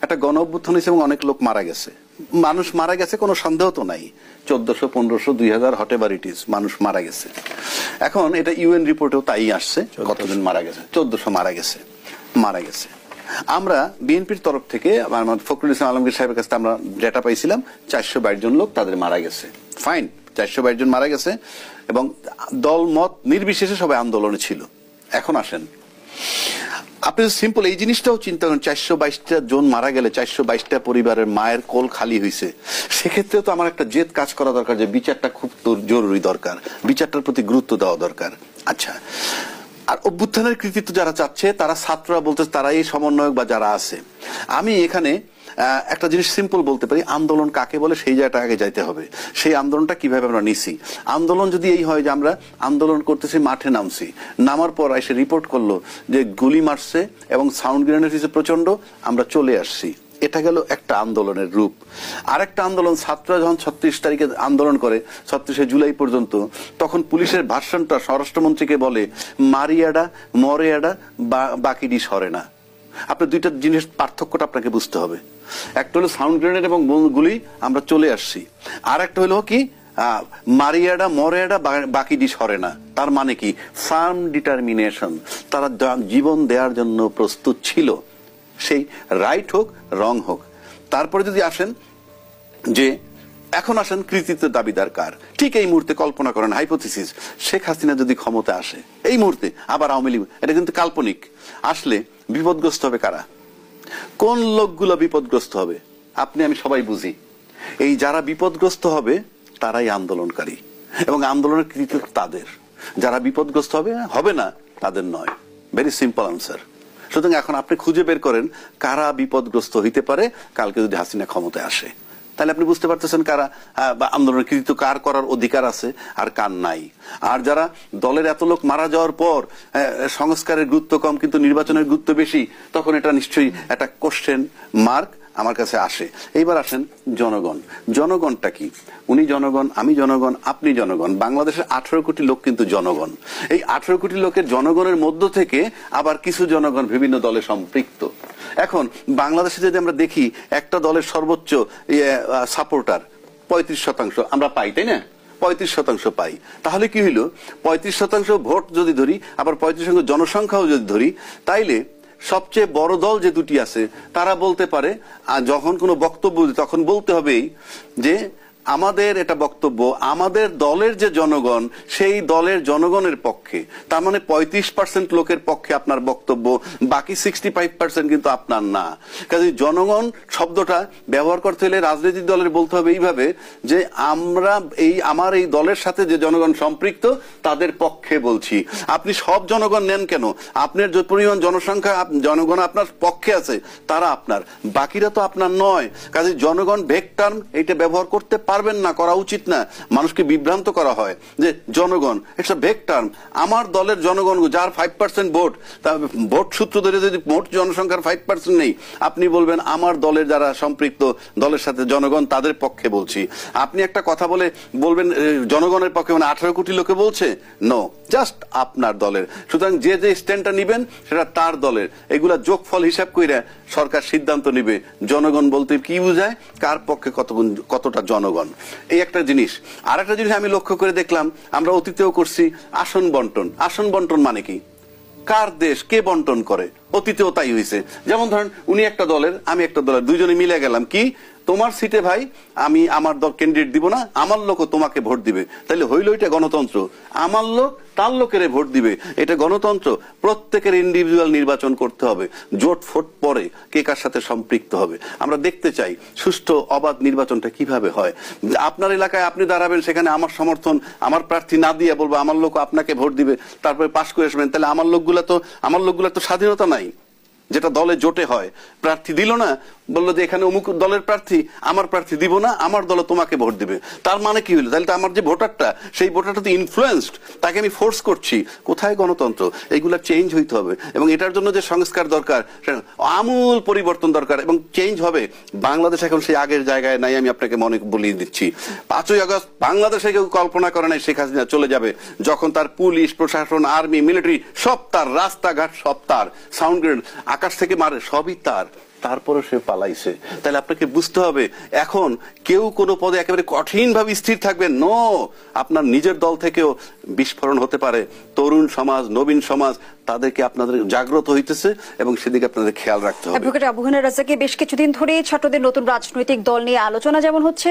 একটা গণ অভ্যুত্থান হয়েছে এবং অনেক লোক মারা গেছে, মানুষ মারা গেছে, কোনো সন্দেহ তো নাই। 1400, 1500, 2000 হটেভার ইট ইজ, মানুষ মারা গেছে। এখন এটা ইউএন রিপোর্টেও তাই আসছে, কতজন মারা গেছে, 1400 মারা গেছে। আমরা বিএনপির তরফ থেকে ফখরুল ইসলাম আলমগীর সাহেবের কাছে আমরা ডেটা পাইছিলাম 422 জন লোক তাদের মারা গেছে। ফাইন, 422 জন মারা গেছে এবং দল মত নির্বিশেষে সবাই আন্দোলনে ছিল। এখন আসেন, আপনি সিম্পল এই জিনিসটাও চিন্তা করেন, 422টা জন মারা গেলে 422টা পরিবারের মায়ের কোল খালি হয়েছে, সেক্ষেত্রে তো আমার একটা জেদ কাজ করা দরকার যে বিচারটা খুব জরুরি দরকার, বিচারটার প্রতি গুরুত্ব দেওয়া দরকার। আচ্ছা, আর অভ্যুত্থানের কৃতিত্ব যারা চাচ্ছে তারা ছাত্ররা বলতে তারা এই সমন্বয়ক বা যারা আছে। আমি এখানে একটা জিনিস সিম্পল বলতে পারি, আন্দোলন কাকে বলে সেই জায়গাটা আগে যাইতে হবে। সেই আন্দোলনটা কিভাবে আমরা নিছি, আন্দোলন যদি এই হয় যে আমরা আন্দোলন করতেছি, মাঠে নামছি, নামার পর এসে রিপোর্ট করলো যে গুলি মারছে এবং সাউন্ড গ্রেনেড হয়েছে প্রচন্ড, আমরা চলে আসছি, এটা গেল একটা আন্দোলনের রূপ। আরেকটা আন্দোলন, ছাত্ররা যখন 36 তারিখে আন্দোলন করে 36শে জুলাই পর্যন্ত, তখন পুলিশের ভার্সনটা স্বরাষ্ট্রমন্ত্রীকে বলে মারিয়াডা মরেয়াডা বাকি ডিস হরে না। আপনার দুইটা জিনিস পার্থক্যটা আপনাকে বুঝতে হবে। একটা হলো সাউন্ড গ্রেনেড এবং গুলি আমরা চলে আসছি, আর একটা হলো কি মারিয়াডা মরেয়াডা বাকি ডিস হরে না। তার মানে কি ফার্ম ডিটারমিনেশন, তারা জীবন দেওয়ার জন্য প্রস্তুত ছিল, সেই রাইট হোক রং হোক। তারপরে যদি আসেন যে এখন আসেন কৃতিত্বের দাবিদার কার, ঠিক এই মুহূর্তে কল্পনা করেন হাইপোথিসিস, শেখ হাসিনা যদি ক্ষমতা আসে এই মুহূর্তে, আবার আওয়ামী লীগ, এটা কিন্তু কাল্পনিক, আসলে বিপদগ্রস্ত হবে কারা, কোন লোকগুলো বিপদগ্রস্ত হবে? আপনি আমি সবাই বুঝি, এই যারা বিপদগ্রস্ত হবে তারাই আন্দোলনকারী এবং আন্দোলনের কৃতিত্ব তাদের। যারা বিপদগ্রস্ত হবে না তাদের নয়। Very simple answer. সুতরাং এখন আপনি খুঁজে বের করেন কারা বিপদগ্রস্ত হইতে পারে কালকে যদি হাসিনা ক্ষমতায় আসে, তাহলে আপনি বুঝতে পারতেছেন কারা আন্দোলনের কৃতিত্ব কার করার অধিকার আছে আর কার নাই। আর যারা দলের এত লোক মারা যাওয়ার পর সংস্কারের গুরুত্ব কম কিন্তু নির্বাচনের গুরুত্ব বেশি, তখন এটা নিশ্চয়ই একটা কোশ্চেন মার্ক আমার কাছে আসে। এইবার আসেন জনগণ। জনগণটা কি? উনি জনগণ, আমি জনগণ, আপনি জনগণ। বাংলাদেশের 18 কোটি লোক কিন্তু জনগণ। এই 18 কোটি লোকের জনগণের মধ্য থেকে আবার কিছু জনগণ বিভিন্ন দলে সম্পৃক্ত। এখন বাংলাদেশে যদি আমরা দেখি একটা দলের সর্বোচ্চ সাপোর্টার 35% আমরা পাই, তাই না? 35% পাই। তাহলে কি হইল, 35% ভোট যদি ধরি, আবার 35% জনসংখ্যাও যদি ধরি, তাইলে সবচেয়ে বড় দল যে দুটি আছে তারা বলতে পারে, যখন কোনো বক্তব্য তখন বলতে হবেই যে আমাদের এটা বক্তব্য, আমাদের দলের যে জনগণ সেই দলের জনগণের পক্ষে। তার মানে 35% লোকের পক্ষে আপনার বক্তব্য, বাকি 65% কিন্তু আপনার না। কাজে জনগণ শব্দটা ব্যবহার করতে হলে রাজনৈতিক দলের বলতে হবে এইভাবে যে আমরা আমার এই দলের সাথে যে জনগণ সম্পৃক্ত তাদের পক্ষে বলছি। আপনি সব জনগণ নেন কেন, আপনার যে পরিমাণ জনসংখ্যা জনগণ আপনার পক্ষে আছে তারা আপনার, বাকিরা তো আপনার নয়। কাজে জনগণ ভেগ টার্ম এইটা ব্যবহার করতে পারবেন না, করা উচিত না। মানুষকে বিভ্রান্ত করা হয় যে জনগণ, এটা ভেগ টার্ম। আমার দলের জনগণ যার 5% ভোট, ভোট সূত্র ধরে যদি মোট জনসংখ্যার 5% নেই, আপনি বলবেন আমার দলের যারা সম্পৃক্ত দলের সাথে জনগণ তাদের পক্ষে বলছি। আপনি একটা কথা বলবেন জনগণের পক্ষে, মানে 18 কোটি লোকে বলছে, নো, জাস্ট আপনার দলের। সুতরাং যে যে স্ট্যান্ডটা নিবেন সেটা তার দলের। এগুলা যোগফল হিসাব কইরা সরকার সিদ্ধান্ত নিবে জনগণ বলতে কি বুঝায়, কার পক্ষে কতটা জনগণ। এই একটা জিনিস। আর একটা জিনিস আমি লক্ষ্য করে দেখলাম, আমরা অতীতেও করছি আসন বন্টন। আসন বন্টন মানে কি? কার দেশ কে বন্টন করে? অতীতেও তাই হয়েছে। যেমন ধরেন উনি একটা দলের, আমি একটা দলের, দুইজনে মিলে গেলাম, কি তোমার সিটে ভাই আমি আমার দল ক্যান্ডিডেট দিব না, আমার লোকও তোমাকে ভোট দিবে, তাহলে হইল এটা গণতন্ত্র? আমার লোক তার লোকের ভোট দিবে, এটা গণতন্ত্র? প্রত্যেকের ইন্ডিভিজুয়াল নির্বাচন করতে হবে, জোট ফোট পরে কে কার সাথে সম্পৃক্ত হবে। আমরা দেখতে চাই সুষ্ঠু অবাধ নির্বাচনটা কিভাবে হয়। আপনার এলাকায় আপনি দাঁড়াবেন, সেখানে আমার সমর্থন, আমার প্রার্থী না দিয়ে বলবো আমার লোক আপনাকে ভোট দিবে, তারপরে পাশ করে আসবেন, তাহলে আমার লোকগুলা তো স্বাধীনতা নাই। যেটা দলে জোটে হয়, প্রার্থী দিল না, বললো যে এখানে অমুক দলের প্রার্থী, আমার প্রার্থী দিব না, আমার দল তোমাকে ভোট দিবে। তার মানে কি হলো? তাহলে তো আমার যে ভোটারটা, সেই ভোটারটা তো ইনফ্লুয়েন্সড, তাকে আমি ফোর্স করছি। কোথায় গণতন্ত্র? এইগুলা চেঞ্জ হইতে হবে এবং এটার জন্য যে সংস্কার দরকার, আমূল পরিবর্তন দরকার এবং চেঞ্জ হবে। বাংলাদেশ এখন সেই আগের জায়গায় নাই, আমি আপনাকে মনে বলিয়ে দিচ্ছি। 5ই আগস্ট বাংলাদেশে কেউ কল্পনা করে নাই শেখ হাসিনা চলে যাবে, যখন তার পুলিশ প্রশাসন, আর্মি, মিলিটারি সব তার, রাস্তাঘাট সব তার, সাউন্ড গ্রেনেড আকাশ থেকে মারে সবই তার। তারপরে সে পালাইছে। তাহলে আপনাকে বুঝতে হবে এখন কেউ কোনো পদে একেবারে কঠিনভাবে স্থির থাকবেন নো, আপনার নিজের দল থেকেও বিস্ফোরণ হতে পারে। তরুণ সমাজ, নবীন সমাজ, তাদেরকে আপনাদের জাগ্রত হইতেছে এবং সেদিকে আপনাদের খেয়াল রাখতে হবে। অ্যাডভোকেট আবু হেনা রাজ্জাককে বেশ কিছুদিন ধরে ছাত্রদের নতুন রাজনৈতিক দল নিয়ে আলোচনা যেমন হচ্ছে,